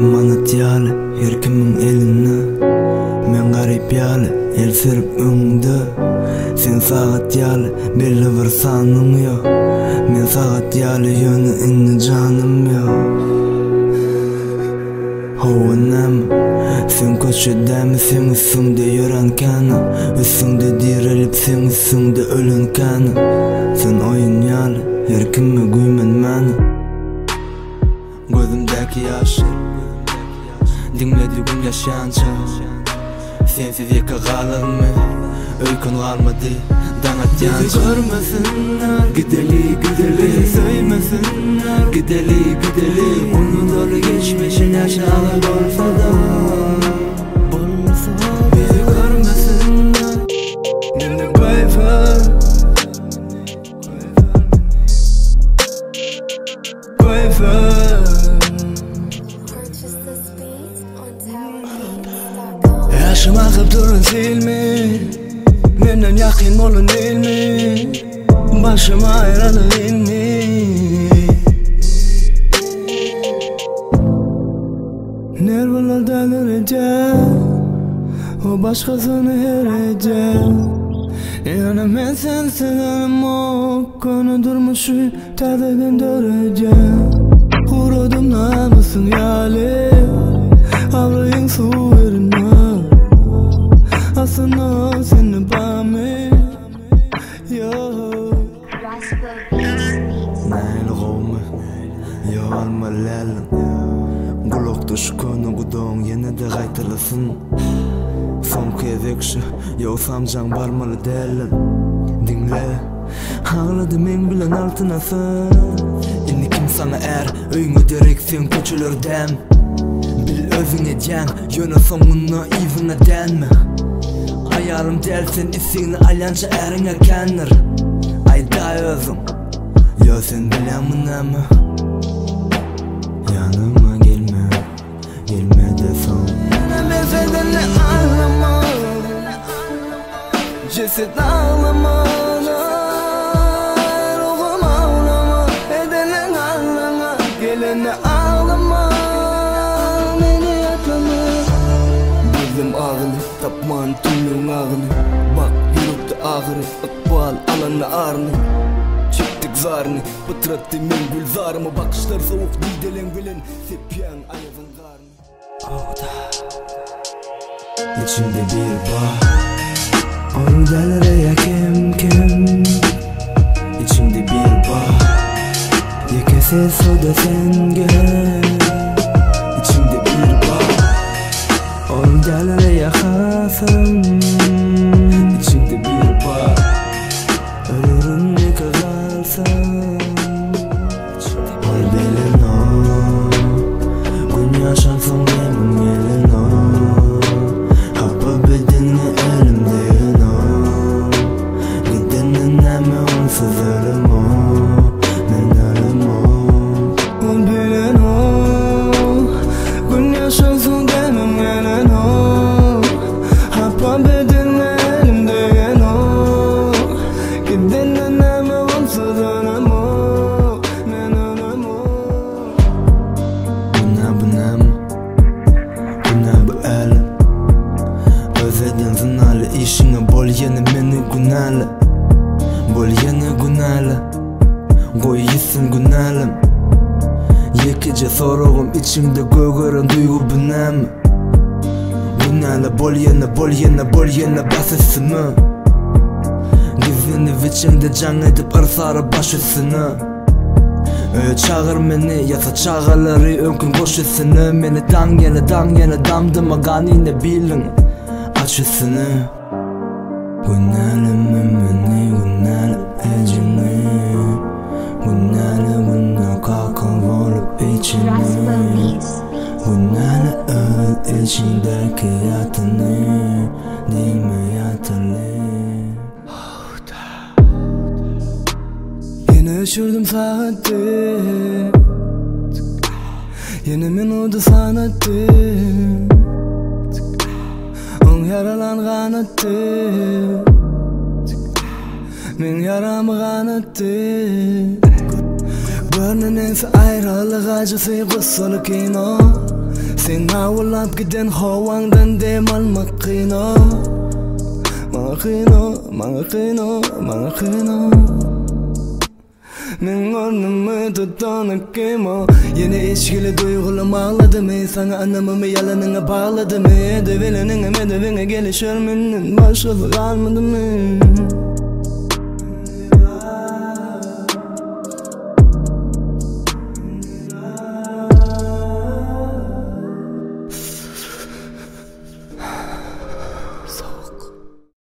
manat ýaly her kimiň eline. Men garyp ýaly el serip öňde. Sen sagat ýaly belli bir sanyň ýok. Men sagat ýaly ýöne inni janym ýok. Howanam sen köçedämi sen üstüňde ýören kana, üstüňde direlip sen üstüňde ölen kana. Sen oýun ýaly her kime güýmen mani. Gözümdäki ýaşlar diňlediğim ýaşança. Sensiz ýeke galarmy, öýkün galmady. Bizi görmesinler, gideli gideli, söymesinler, gideli gideli. Unutur geçmişin aşağı bolsa da, bizi görmesinler. Yine koyfer, koyfer. Yaşım akıp durun silmi, menden yakın olun ilmi, başım ayranı ilmi. Nervalardan öleceğim, o başkasını hereceğim. Yani men sensiz önüm ok, konu durmuşu tadı göndereceğim. Kurudum namusun yali, avrayın su verine. Aslında seni bami, yo. Näil gowmy, yo alma lälin. Gulok düşkönü gudoň ýene-de gaýtylasyn. Son kezekşi, yo samjaň barmaly dälin. Dinle, haglady men bilen altynasyn. Inni kim sana er, öýüňe derek sen köçelerdäm. Bil özüňe jan, ýöne soňuna iziňe dänme. Ayarım dersin isini alyanca eriňe kenir. Ayda özüm, yo sen bilemin näme. Yanıma gelme, gelme de son. Ben seninle ağlama, ceset ağlama, ruhum ağlama, bedenen ağlama, gelene ağlama, beni yatlama. Gözüm ağrını, tapman tümlüğün ağrını, bak yürekte ağrını, akbal alanı ağrını. Çektik zarını, pıtrattı men gülzarımı, bakışlar soğuk didelen bilen, sepyan ayazın garını. Oda, içimde bir bağ, onu delere kim kim. İçimde bir bağ, yekese soda sen gel. İçimde bir bağ, onu delere yakasın. İçimde bir bağ, ölürüm ne kalsam. Oy belin o, gün yaşansın benim elin o. Hapı bedenini elimdeyin o. Gidenin näme onsuz ölüm o, men ölüm o. Oy belin o, gün yaşansın benim elin o. Hapı bedenini elimdeyin o. Gidenin näme onsuz ölüm o. İşine bol yeni meni günäli, bol yeni günäli, goý gitsin günälim. Yekije sorogum içimde gögören duygu bu näme. Günäli bol yeni, bol yeni bas üstüne. Gizlini içimde jaň edip arsara baş üstüne. Çağır meni, yasa çağalary öňkün goş üstüne. Meni daň ýene damdyma ganine bilin, aç üstüne. Günäli meni, günäli ejini, günäli günä kakal bolup içini. Günäli öl içindeki yatyny, diňme ýatyly. Ýene öşürdüm sagatdy, ýene minuty sanatdy. Yaralangan attı, men yaramı kanattı. Görünense ayrılık acısı, kusulu kino. Sen havulap giden havangdan dem almak kıyna. Mana kıyna Men ornumu tutanıp kıyma. Yine içkili duygularım ağladı mı? Sana anamımı yalanına bağladı mı? Devilenine medevine gelişir minin başarılı kalmadı mı?